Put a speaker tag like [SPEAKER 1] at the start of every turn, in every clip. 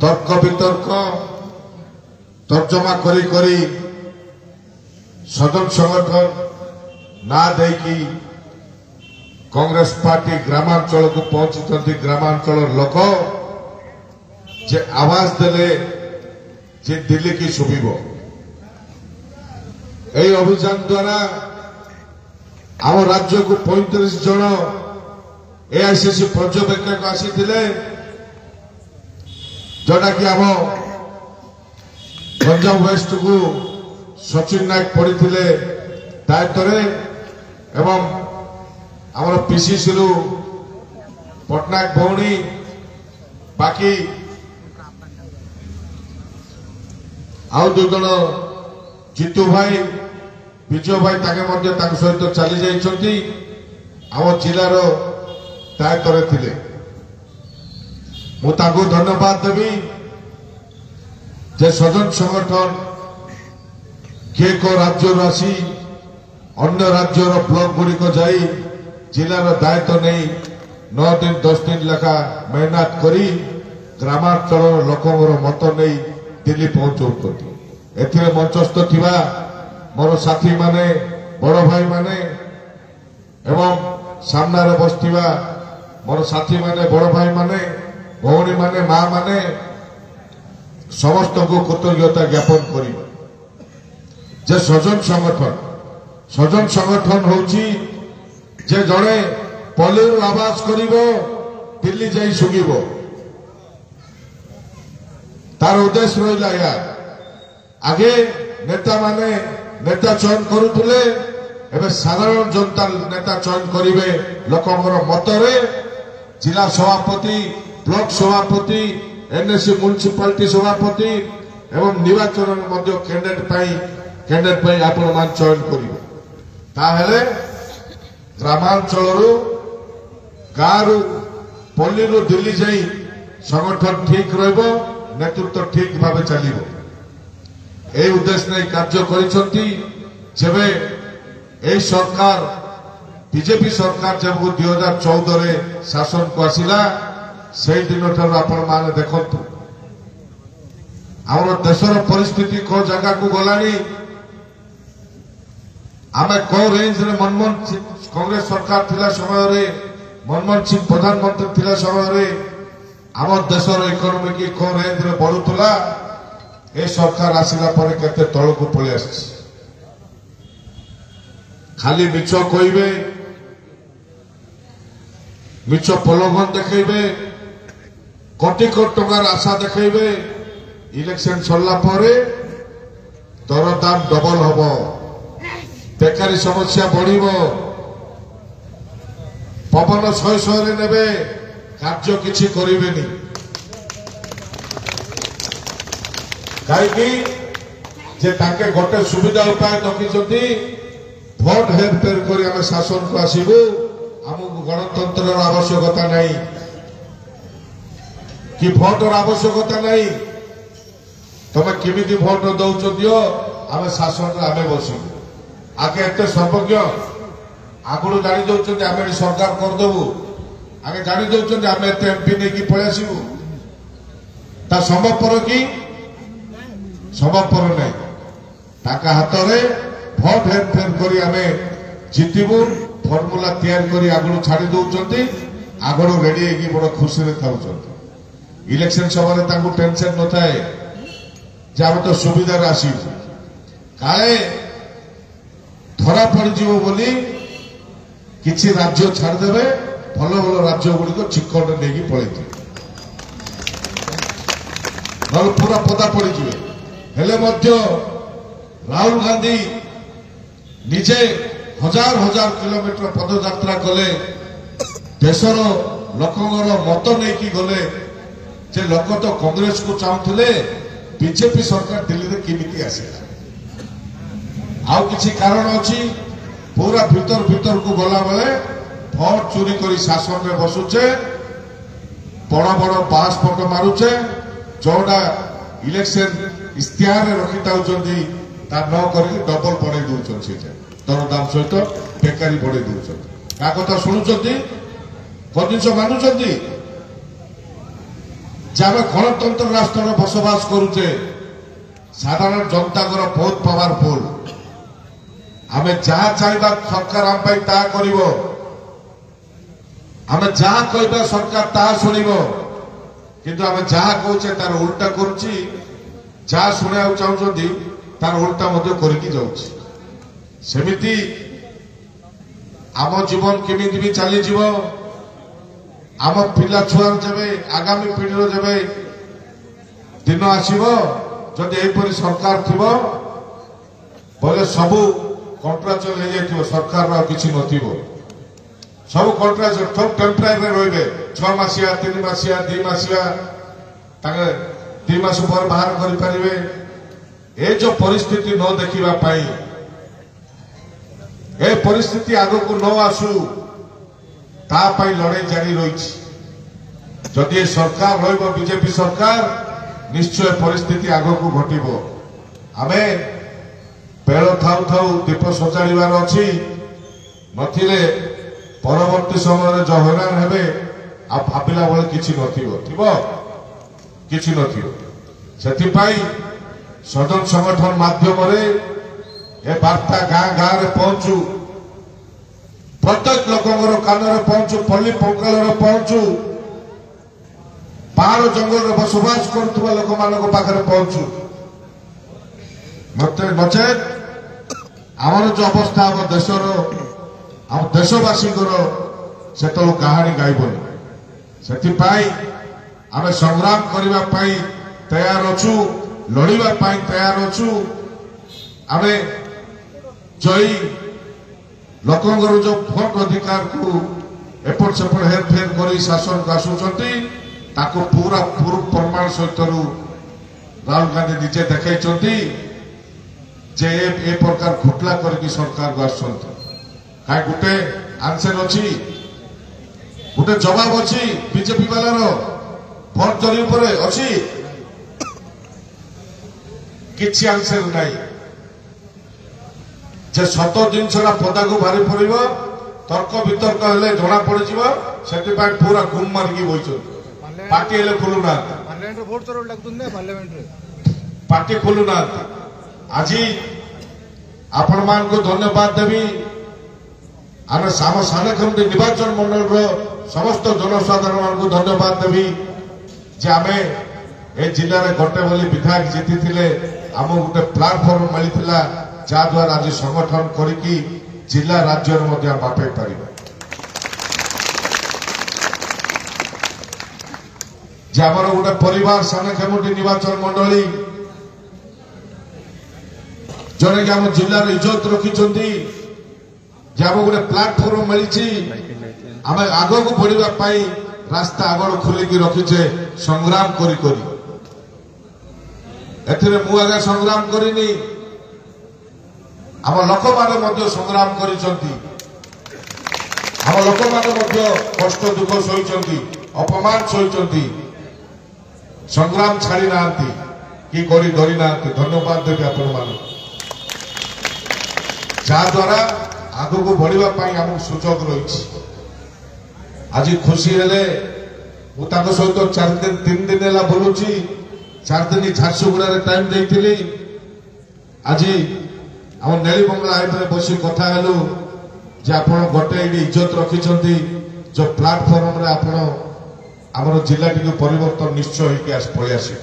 [SPEAKER 1] तर्क वितर्क तर्जमा करी करी सदन संगठन ना देकी कांग्रेस पार्टी ग्रामांचल को पहुंची ग्रामांचल लोक जे आवाज देले जे दिल्ली की शुभिब यही अभियान द्वारा आम राज्य को 35 जन एआईसीसी पर्यवेक्षक आसी जोटा कि आम गंजाम वेस्ट को सचिन नायक पड़ी दायित्व एवं आमर पीसीसी रु पटनायक भौणी बाकी आउ दु जन जीतू भाई विजय भाई ताके सहित चली जाइछंती आम जिलार दायित्व थिले मु ताको धन्यवाद देवी जे सदन संगठन किए को राज्य आसी अन्य राज्यर ब्लॉक गुड़िक जाई जिलार दायित्व नहीं 9 दिन 10 दिन लेखा मेहनत करी ग्रामांचल लोकर मत नहीं दिल्ली पहुंचाऊँ एथिरे मंचस्थ थिबा मोर साथी माने बड़ भाई माने एवं सामने बसथिबा मोर साथी माने बड़ भाई माने भौणी माने माँ माने समस्त को कृतज्ञता ज्ञापन करिबा जे सजन संगठन होची जे जड़े पल्ली आवाज करिवो दिल्ली जाई सुगिबो तार उद्देश्य रहिला या आगे नेता माने नेता चयन करुले एवं साधारण जनता नेता चयन करिवे लोकंगर मतरे जिला सभापति ब्लॉक सभापति एनएससी म्युनिसिपालिटी सभापति एवं निर्वाचन कैंडिडेट पाई आपण मान चयन करिवे ताहेले ग्रामांचल गाँव पल्ली दिल्ली जाई संगठन ठीक रहिबो नेतृत्व ठीक भाव चलिबो ए उद्देश्य नहीं कार्य करिसंती जेबे ए सरकार बीजेपी सरकार जब 2014 रे शासन को आसिला से दिन ठार आपण माने देखंतु आम देशर परिस्थिति को जगह को गलानी आमे को रेंज रे मनमोहन कांग्रेस सरकार थिला समय रे मनमोहन सिंह प्रधानमंत्री थिला समय रे आम देशर इकोनॉमी की को रेंज रे बढ़ुतला ए सरकार आसिला पर केते तळ को पळि आछि खाली मिछ कहिबे मिछ प्रलोभन देखैबे कोटी कोटी टंकार आशा देखैबे इलेक्शन सरला परे दर दाम डबल हबो बेकारी समस्या बढ़िबो पवन शय शय रे नेबे कार्य किछि करिवेनी कहीं गोटे सुविधा उपाय रखी भोट हेरफेर कर शासन को आसबू आमको गणतंत्र आवश्यकता नहीं कि भोटर आवश्यकता नहीं तुम केमी भोट दौच दियो आम शासन आम बसबू आगे एत सर्वज्ञ आगुड़ जानी दौरान आम सरकार करदेबू आगे जानी दौरान आम एत एमपी नहीं पलि आसबू ता संभवपर कि संभवपर नहीं ताका हाथ में भोट हेरफेर करी आमे जितबू फर्मुला तैयार करी आगुड़ छाड़ी दौरान आगुड़ रेडी होगी बड़ खुशी था इलेक्शन समय टेंशन न थाए आम तो सुविधार आसबू काले धरा पड़ज बोली किसी राज्य छाड़देवे भल भल राज्य गुड़िक चिकट नहीं पलि पूरा पदा पड़े हेले राहुल गांधी निजे हजार हजार किलोमीटर पदयात्रा कले देशर लोकर मत नहीं गले जे लोक तो कांग्रेस को चाहूले बीजेपी सरकार दिल्ली में केमिति आसिला आउ किछि कारण अछि पूरा भीतर को गला बेले भोट चोरी करी शासन में बसुचे बड़ बड़ पासपोर्ट मारुचे जोड़ा इलेक्शन इश्तिहार रखी दौरान ता न करी डबल बढ़े दौरान दरदाम सहित बेकारी बढ़े दौरान क्या कथा शुणुंट कौन जिन मानुंट যে আমি গণতন্ত্র রাষ্ট্রে বসবাস করুছে সাধারণ জনতাଙ୍କର ବହୁତ পাওয়ারফুল আমি যাহা চাইবা সরকার আম পাই তাহা করিব আমি যাহা কইবা সরকার তাহা শুনিব কিন্তু আমি যাহা কହୁଛେ তার উল্টা କରୁଛି ଯାହା ଶୁଣିବାକୁ ଚାହୁଁଛନ୍ତି ତାର ଉଲ୍ଟା ମଧ୍ୟ କରିକି ଯାଉଛି ସେମିତି ଆମ ଜୀବନ କେମିତି ବି ଚାଲିଯିବ ଆମ ପିଲା ଛୁଆର ଯେବେ ଆଗାମୀ ପିଢ଼ିର ଯେବେ ଦିନ ଆସିବ ଯଦି ଏହିପରି ସରକାର ଥିବ ବୋଲେ ସବୁ କଣ୍ଟ୍ରାଚୁଆଲ ହେଇଯାଇଥିବ ସରକାରର ଆଉ କିଛି ନଥିବ ସବୁ କଣ୍ଟ୍ରାଚୁଆଲ ସବୁ ଟେମ୍ପରାରୀରେ ରହିବେ 6 ମାସିଆ 3 ମାସିଆ 2 ମାସିଆ ତାଙ୍କେ 2 ମାସ ପରେ ବାହାର କରିପାରିବେ ଏ ଯୋଉ ପରିସ୍ଥିତି ନ ଦେଖିବା ପାଇଁ ଏ ପରିସ୍ଥିତି ଆଗକୁ ନ ଆସୁ ତା ପାଇଁ ଲଢ଼େଇ ଜାରି ରହିଛି ଯଦି ଏ ସରକାର ରହିବ ବିଜେପି ସରକାର ନିଶ୍ଚୟ ପରିସ୍ଥିତି ଆଗକୁ ଘଟିବ ଆମେ ବେଳ ଥାଉ ଥାଉ ଦୀପ ସଜାଡ଼ିବାର ଅଛି ନଥିଲେ ପରବର୍ତ୍ତୀ ସମୟରେ ଯୋଉ ହଇରାଣ ହେବେ ଆଉ ଭାବିଲା ବେଳେ କିଛି ନଥିବ କିଛି ନଥିବ ସେଥିପାଇଁ ସଦନ ସଂଗଠନ ମାଧ୍ୟମରେ ଏ ବାର୍ତ୍ତା ଗାଁ ଗାଁରେ ପହଞ୍ଚୁ ପ୍ରତ୍ୟେକ ଲୋକଙ୍କର କାନରେ ପହଞ୍ଚୁ ପଲ୍ଲୀ ପଙ୍କାଳରେ ପହଞ୍ଚୁ ପାହାଡ଼ ଜଙ୍ଗଲରେ ବସବାସ କରୁଥିବା ଲୋକମାନଙ୍କ ପାଖରେ ପହଞ୍ଚୁ ନଚେତ ଆମର ଯୋଉ ଅବସ୍ଥା ଆମ ଦେଶର ଆମ ଦେଶବାସୀଙ୍କର ସେତେବେଳୁ କାହାଣୀ ଗାଇବନି ସେଥିପାଇଁ ଆମେ ସଂଗ୍ରାମ କରିବା ପାଇଁ ତୟାର ଅଛୁ ଲଢ଼ିବା ପାଇଁ ତୟାର ଅଛୁ ଆମେ ଜୟୀ ଲୋକଙ୍କର ଯୋଉ ଭୋଟ ଅଧିକାରକୁ ଏପଟ ସେପଟ ହେରଫେର କରି ଶାସନକୁ ଆସୁଛନ୍ତି ତାକୁ ପୁରା ପ୍ରମାଣ ସହିତରୁ ରାହୁଲ ଗାନ୍ଧୀ ନିଜେ ଦେଖାଇଛନ୍ତି ଯେ ଏ ପ୍ରକାର ଘୋଟଲା କରିକି ସରକାରକୁ ଆସୁଛନ୍ତି କାହିଁ ଗୋଟେ ଆନ୍ସର ଅଛି ଗୋଟେ ଜବାବ ଅଛି ବିଜେପି ବାଲାର ଭୋଟ ଜରି ଉପରେ ଅଛି କିଛି ଆନ୍ସର ନାହିଁ ଯେ ସତ ଜିନିଷଟା ପଦାକୁ ବାହାରି ପଡିବ ତର୍କ ବିତର୍କ ହେଲେ ଜଣା ପଡିଯିବ ସେଥିପାଇଁ ପୁରା ଗୁମ ମାରିକି ବଇଛନ୍ତି ପାର୍ଟି ହେଲେ ଖୋଲୁନାହାନ୍ତି ପାର୍ଟି ଖୋଲୁନାହାନ୍ତି ଆଜି ଆପଣମାନଙ୍କୁ ଧନ୍ୟବାଦ ଦେବି ଆମେ ଆମ ସାଲେଖେମୁଣ୍ଡି ନିର୍ବାଚନ ମଣ୍ଡଳୀର ସମସ୍ତ ଜନସାଧାରଣମାନଙ୍କୁ ଧନ୍ୟବାଦ ଦେବି ଯେ ଆମେ ଏ ଜିଲ୍ଲାରେ ଗୋଟେ ବୋଲି ବିଧାୟକ ଜିତିଥିଲେ ଆମକୁ ଗୋଟେ ପ୍ଲାଟଫର୍ମ ମିଳିଥିଲା ଯାହାଦ୍ୱାରା ଆଜି ସଂଗଠନ କରିକି ଜିଲ୍ଲା ରାଜ୍ୟରେ ମଧ୍ୟ ବାପେଇ ପାରିବା ଯେ ଆମର ଗୋଟେ ପରିବାର ସାଲେଖେମୁଣ୍ଡି ନିର୍ବାଚନ ମଣ୍ଡଳୀ ଜଣେ କି ଆମ ଜିଲ୍ଲାର ଇଜ୍ଜତ ରଖିଛନ୍ତି ଯେ ଆମକୁ ଗୋଟେ ପ୍ଲାଟଫର୍ମ ମିଳିଛି ଆମେ ଆଗକୁ ବଢିବା ପାଇଁ ରାସ୍ତା ଆଗରୁ ଖୋଲିକି ରଖିଛେ ସଂଗ୍ରାମ କରି କରି ଏଥିରେ ମୁଁ ଆଜ୍ଞା ସଂଗ୍ରାମ କରିନି ଆମ ଲୋକମାନେ ମଧ୍ୟ ସଂଗ୍ରାମ କରିଛନ୍ତି ଆମ ଲୋକମାନେ ମଧ୍ୟ କଷ୍ଟ ଦୁଃଖ ସହିଛନ୍ତି ଅପମାନ ସହିଛନ୍ତି ସଂଗ୍ରାମ ଛାଡ଼ି ନାହାନ୍ତି କି କରି ଧରି ନାହାନ୍ତି ଧନ୍ୟବାଦ ଦେବି ଆପଣମାନଙ୍କୁ ଯାହାଦ୍ୱାରା ଆଗକୁ ବଢିବା ପାଇଁ ଆମକୁ ସୁଯୋଗ ରହିଛି ଆଜି ଖୁସି ହେଲେ ମୁଁ ତାଙ୍କ ସହିତ 3 ଦିନ ହେଲା ବୁଲୁଛି 4 ଦିନ ଝାରସୁଗୁଡ଼ାରେ ଟାଇମ ଦେଇଥିଲି ଆଜି ଆମ ନେଳିବଙ୍ଗଳା ଆଇନରେ ବସି କଥା ହେଲୁ ଯେ ଆପଣ ଗୋଟେ ଏଇଠି ଇଜ୍ଜତ ରଖିଛନ୍ତି ଯୋଉ ପ୍ଲାଟଫର୍ମରେ ଆପଣ ଆମର ଜିଲ୍ଲାଟିକୁ ପରିବର୍ତ୍ତନ ନିଶ୍ଚୟ ହେଇକି ପଳେଇ ଆସିବ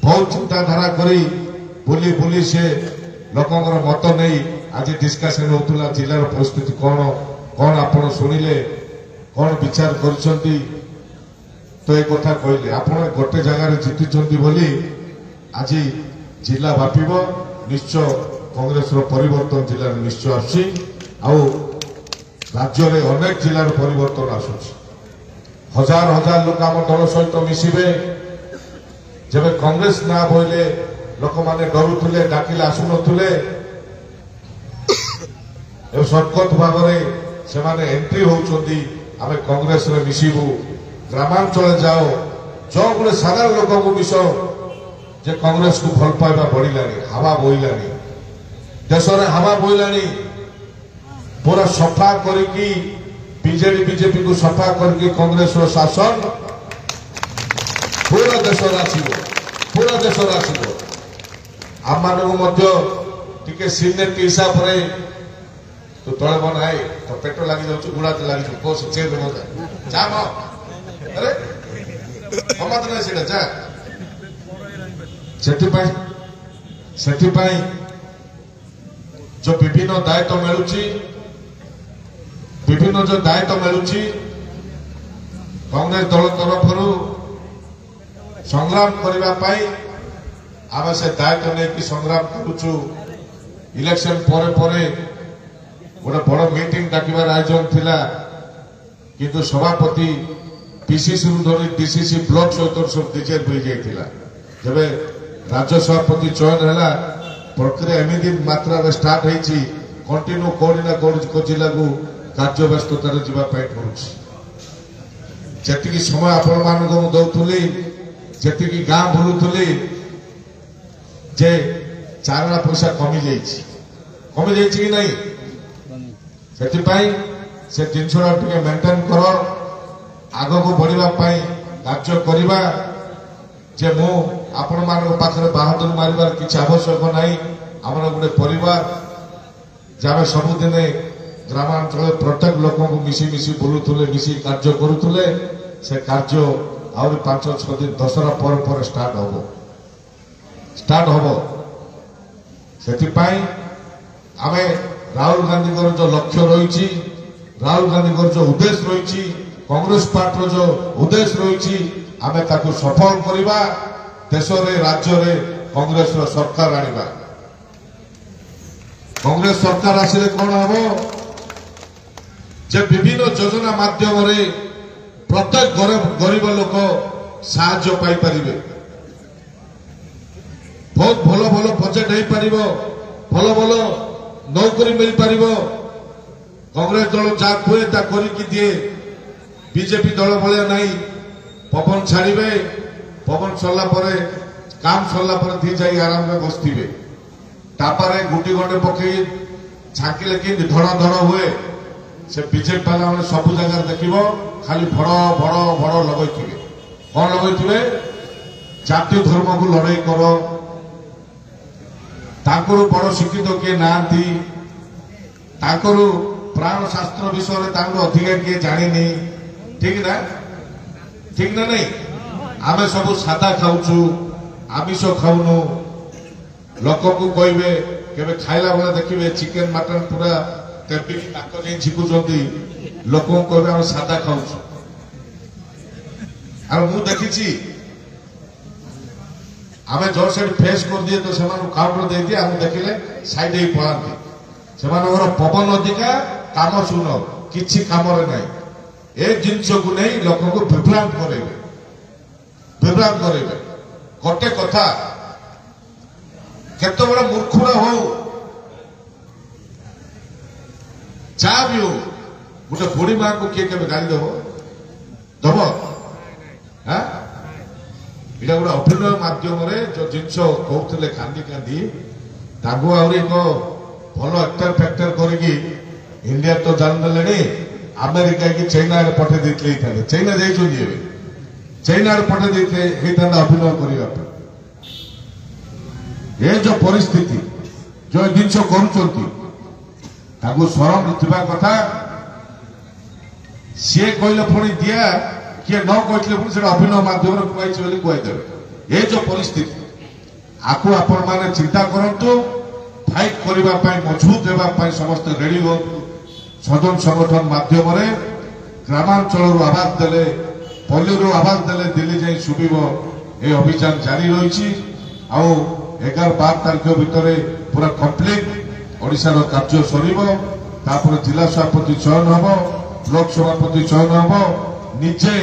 [SPEAKER 1] ବହୁତ ଚିନ୍ତାଧାରା କରି ବୁଲି ବୁଲି ସେ ଲୋକଙ୍କର ମତ ନେଇ ଆଜି ଡିସ୍କସନ ହେଉଥିଲା ଜିଲ୍ଲାର ପରିସ୍ଥିତି କଣ ଆପଣ ଶୁଣିଲେ କଣ ବିଚାର କରିଛନ୍ତି ତ ଏ କଥା କହିଲେ ଆପଣ ଗୋଟେ ଜାଗାରେ ଜିତିଛନ୍ତି ବୋଲି ଆଜି ଜିଲ୍ଲା ବ୍ୟାପିବ ନିଶ୍ଚୟ କଂଗ୍ରେସର ପରିବର୍ତ୍ତନ ଜିଲ୍ଲାରେ ନିଶ୍ଚୟ ଆସୁଛି ଆଉ ରାଜ୍ୟରେ ଅନେକ ଜିଲ୍ଲାର ପରିବର୍ତ୍ତନ ଆସୁଛି ହଜାର ହଜାର ଲୋକ ଆମ ଦଳ ସହିତ ମିଶିବେ ଯେବେ କଂଗ୍ରେସ ନା ବୋଇଲେ ଲୋକମାନେ ଡରୁଥିଲେ ଡାକିଲେ ଆସୁନଥିଲେ ଏବଂ ସତକତ ଭାବରେ ସେମାନେ ଏଣ୍ଟ୍ରି ହେଉଛନ୍ତି ଆମେ କଂଗ୍ରେସରେ ମିଶିବୁ ଗ୍ରାମାଞ୍ଚଳରେ ଯାଅ ଯୋଉ ଗୋଟେ ସାଧାରଣ ଲୋକଙ୍କୁ ମିଶ ଯେ କଂଗ୍ରେସକୁ ଭଲ ପାଇବା ବଢିଲାଣି ହାୱା ବୋହିଲାଣି ଦେଶରେ ହାୱା ବୋହିଲାଣି ପୁରା ସଫା କରିକି ବିଜେଡି ବିଜେପିକୁ ସଫା କରିକି କଂଗ୍ରେସର ଶାସନ पूरा देशर आसब पूरा देशर आसब आम मान टिके सीनियर हिसाब से तू तले मन आए तो पेट लगी जाऊँ गुड़ा लगी कौ चेक जा अरे समझ ना सीटा जा से जो विभिन्न दायित्व मिलूची विभिन्न जो दायित्व मिलूची कांग्रेस दल तरफ संग्राम करने आम से दायित्व नहीं संग्राम करुचु इलेक्शन परे परे गोटे बड़ मीटिंग डाकिबार आयोजन थिला किंतु सभापति पीसीसी धरी डीसीसी ब्लॉक सहित सब डिजेल हो जाता जब राज्य सभापति चयन है प्रक्रिया एमती मात्रा स्टार्ट होती कंटिन्यू कौड़ी ना कौड़ी जिला को कार्य व्यस्ततार जावाई पड़ुଛି जी समय आपण मान दौली जी गाँ बुलूली जे चारणा पैसा कमी जाइए कि नहीं से जिनसा टे मेंटेन कर आग को बढ़ापी कार्य करवा जे मु आपण मान पाखे बहादुर मारिबार किसी आवश्यक नहीं आम गोटे परिवार जहाँ सबुदिने ग्रामांचल प्रत्येक लोक मिसी मिसी बुलूले मिसी कार्य करुले से कार्य आहरी 5-6 दिन दशरा पर स्टार्ट हम से आम राहुल गांधी जो लक्ष्य रही राहुल गांधी जो उद्देश्य रही कांग्रेस पार्टी जो उद्देश्य रही आम ताकू सफल करवा देश रे राज्य रे कांग्रेस सरकार आनिबा कांग्रेस सरकार आसिले कौन हम जे विभिन्न योजना माध्यम रे प्रत्येक गरीब लोक साहाय्य पाई परिबे बहुत भलो भलो बजेट हो पार भल भल नौकरी मिल पार कांग्रेस दल जहाँ कहे ता करके दिए बीजेपी दल भाया नहीं पवन छाड़े पवन सरला काम सरला दी जा आराम में बसवे तापर गुटी गंडे पकई झांकिले कि धड़ धड़ हुए से बीजेपी वाला मैंने सब जगह देख खाली भड़ भड़ भड़ लगे कौन लगे जातीय धर्म को लड़ाई कर बड़ शिक्षित किए ना प्राण शास्त्र विषय अधिका किए जानी ठीक ना नहीं आमे सब सादा खाऊचु आमिष खाऊनु लोक को कहे केवे खाइला बेला देखिए चिकेन मटन पूरा तेबी नाक नहीं झिकुंट लोक कहे आम सादा खाऊचु और मु देखी आमे जो से फेस कर दिए तो से काउंटर दे दिए आम देखिले साइड ही पलांती से पवन अधिका काम सुन किसी काम ना ए जिनस को नहीं लोक को विभ्रांत करे गोटे कथा केत बड़ा मूर्खुड़ा हो जहाँ भी हो गोटे बुढ़ी माँ को किए के गाली दब हाँ इटा गोटे अभिनय माध्यम जो जिनस कहते कांदी कांदी आहरी एक भल एक्टर फैक्टर करके इंडिया तो जानदे अमेरिका की चाइना पठे देते चाइना जाइए चाइना पठे देते अभिनय करने ये जो परिस्थिति जो जिनस कर शरम थिबा कथा सी कहले पुणी दिया किए न कहते पुणी से अभिनय माध्यम कहते कहीदेवे ये जो परिस्थिति आपको आपण मैंने चिंता करूँ फाइट करने मजबूत होगापी समस्त रेडी हो सदन संगठन माध्यम ग्रामांचल आवाज देले पल्ली आवाज देले दिल्ली जाई शुभिब ए अभियान जारी रही 11-12 तारीख भितर पूरा कंप्लीट ओडिशार कार्य सर जिला सभापति चयन हम ब्लॉक सभापति चयन हम निजे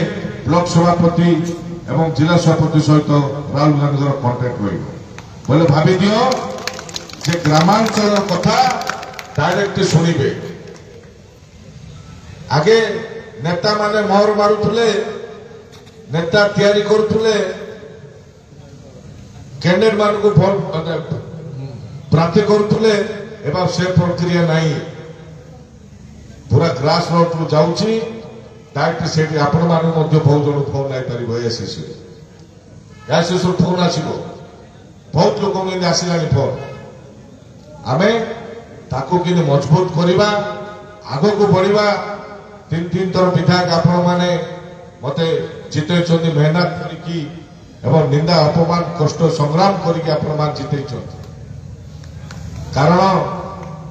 [SPEAKER 1] ब्लॉक सभापति एवं जिला सभापति सहित राहुल गांधी कंटाक्ट रही भावी दियो जे ग्रामांचल कथा डायरेक्ट शुणिबे आगे नेता माने मोहर मारुले नेता तैयारी करुले कैंडिडेट मान को प्रार्थी करुले एवं से प्रक्रिया नहीं पूरा ग्रास रूट को जाऊँगी डायरेक्ट से आपण मान बहुत जन फोन आई पार एसीसी शेषर फोन आसब बहुत लोक आसला फोन आम ताकू कि मजबूत करवा आग को बढ़ा तीन तीन थर विधायक आपण मैंने मत जिते मेहनत करके निंदा अपमान कष्ट संग्राम करके जिते कारण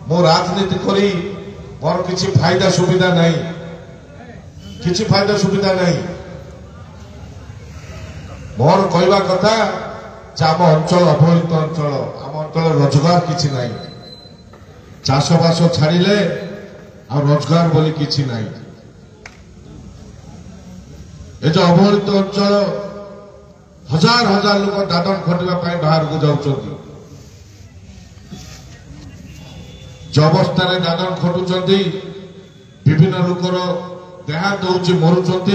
[SPEAKER 1] मो राजनीति करी मोर किसी फायदा सुविधा नहीं किसी फायदा सुविधा नहीं मोर कहवा कथा आम अंचल अवहेलित अंचल आम अंचल रोजगार किसी नहीं चाषबास छाड़िले आ रोजगार बोली किसी नहीं ये जो अवहेलित अंचल हजार हजार लोग दादन खटिया बाहर को जाऊँ जो अवस्था दादन खटुंट विभिन्न लोकर देहांत होची मरुंट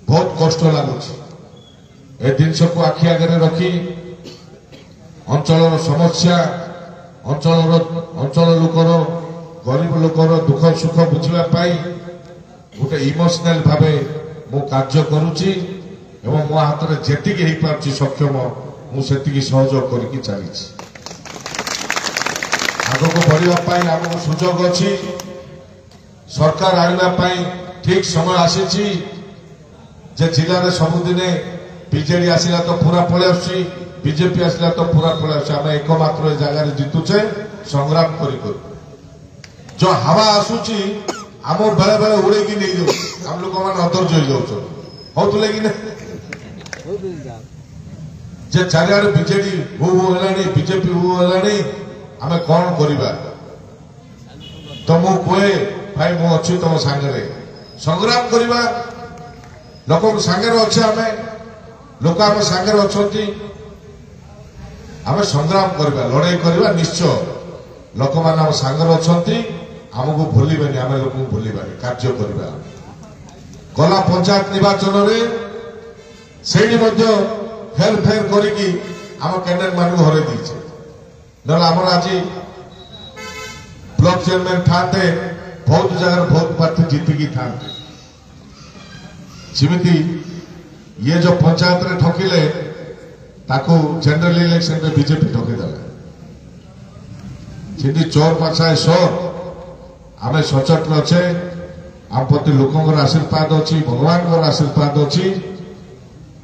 [SPEAKER 1] बहुत कष्ट लगुच ए जिनस को आखि आगे रखी अंचल समस्या अंचल लोकर गरीब लोकर दुख सुख बुझापी गोटे इमोशनाल भाव मु कार्य करुच्ची मो हाथ में जी पार्टी सक्षम मुझे सहयोग करके चली आग को बढ़ापी आमको सुजोग अच्छी सरकार आने ठीक समय आसी जिले में सबुदिने बीजेडी आसला तो पूरा पलि आसी बीजेपी आसला तो पूरा पलि आस एकमात्र जगह जितुचे संग्राम कर जो हवा आसूची आम बेले बेले उड़े नहीं जाऊ आम लोक मैंने अधर्य हो जाऊले कि जे चारिआडे बीजेडी हु है बीजेपी हु है आम कौन करवा तो मु कहे भाई मु अच्छी तुम सांगे संग्राम करवा लोक सांगे अच्छे आम लोक आम सांगे अच्छा आम संग्राम करवा लड़ाई करवा निश्चय लोक मैंने आम सांगे अच्छा आमको भूलबे आम लोक भूलबा कार्य करवा गला पंचायत निर्वाचन से हेर फेर करी आम कैंडिडेट मान हर दीचे ना आम आज ब्लॉक चेयरमैन था बहुत जगह बहुत प्रार्थी जीतिकी था सिमिति ये जो पंचायत रे ठकिले ताकू जनरल इलेक्शन में बीजेपी ठकीदेला सिंधी चोर पाछाए सोर आम सचेत अच्छे आम प्रति लोकंर आशीर्वाद अच्छी भगवान आशीर्वाद अच्छी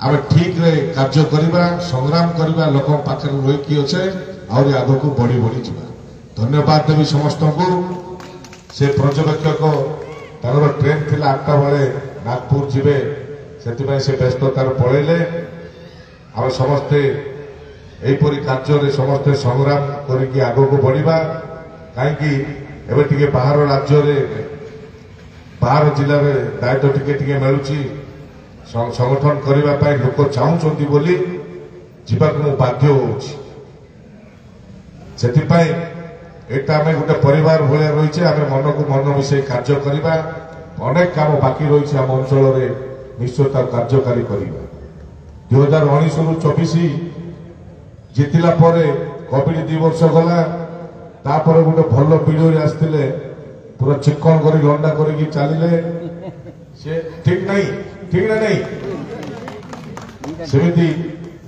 [SPEAKER 1] आम ठीक रे कार्य करवा संग्राम करवा लोक पाखे रही अच्छे आहरी आग को बढ़ी बढ़ी जा धन्यवाद देवी समस्त को से पर्यवेक्षक तार ट्रेन थी 8टा बेले नागपुर जीवे से व्यस्ततार पलैले आम समस्ते यहीपरी कार्य समस्ते संग्राम करके आग को बढ़ा कहीं एवं टे बाहर राज्य बाहर जिले में दायित्व टिके मिलूँ संगठन करने लोक चाहूँगी बोली जीवाक मु बाध्य होउछि सेथिपाई एटा आम गोटे परिवार भाया रही आम मन को मन मिसे कार्य करवा अनेक काम बाकी रही आम अंचल निश्चय कार्यकारी करवा 2019 रु 24 जीतला कोविड 2 वर्ष गला तापर गोटे भल वीडियो आसते पूरा चिकन कर लंडा करके चलिले से ठीक नहीं ठीक ना नहीं सेमिति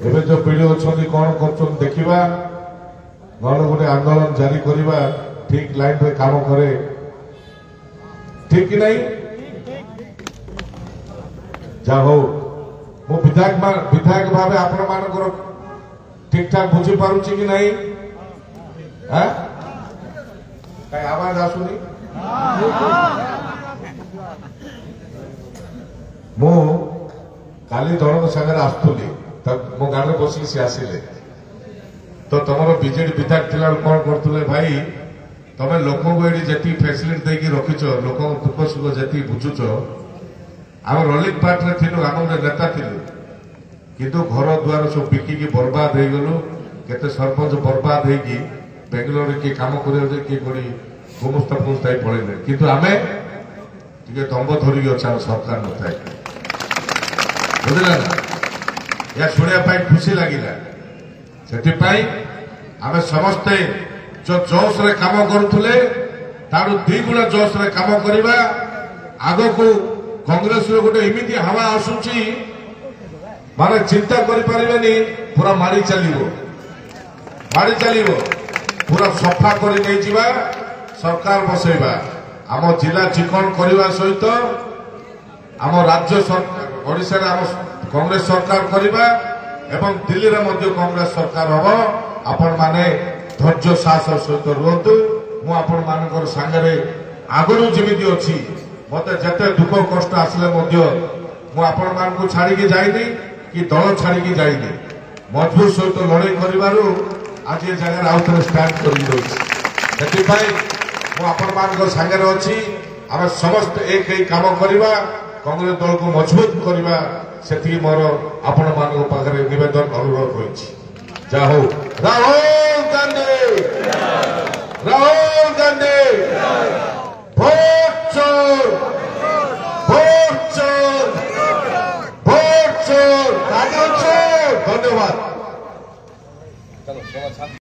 [SPEAKER 1] एबे जो वीडियो अच्छी कौन कर देखा नल गोटे आंदोलन जारी करवा ठीक लाइन रे काम करे ठीक कि नहीं जा हो मो विधायक भाव आपण मानकर ठीक ठाक बुझी पारुची कि नहीं कहीं आवाज आसुनी मु काली दल सागर आसुली मो गाँव में बसिक सी आसिले तो तुम बीजेडी विधायक थी कौन करते भाई तुम लोक जी फैसिलिटी देकी रखीच लोक दुख सुख जी बुझुच आम रलिंग पार्टी थी आम गोटे नेता थिलु किंतु घर द्वार सब बिकिकी बर्बाद हो गलु केते सरपंच बर्बाद होगी बेंगलोर किए कम कर किए कोड़ी गुमुस्ता फुमुस्ता पड़े किंतु आम टे दम्ब धरिकी अच्छे आम सरकार न था बुझला ना या शुणा खुशी लगिला से आम समस्ते जो जोश रे काम करुले तार 2 गुणा जोश रे काम करवा आग को कांग्रेस रे गोटे एमती हवा आसूची माने चिंता करें पूरा माड़ी चलो पूरा सफा कर सरकार बसैबा आम जिला चिकन करने सहित आम राज्य सरकार ओडिशा रे आम कांग्रेस सरकार करवा एवं दिल्ली रे मध्य कांग्रेस सरकार हम आपण माने धैर्य साहस सहित रुहतु मु आपण मानकर सांगरे आगुरी जमी अच्छी मत जिते दुख कष्ट आसिले मु आपण मान छाड़ी जाइनी कि दल छाड़ी जाइनी मजबूत सहित लड़ाई कर आज ये जगह आउ थे स्टार्ट कर सांगे अच्छी आम समस्त एक काम करवा कांग्रेस दल को मजबूत करवा से मोर आपण मान पाखे नवेदन अनुरोध होती जा हो राहुल गांधी भोट चोर धन्यवाद।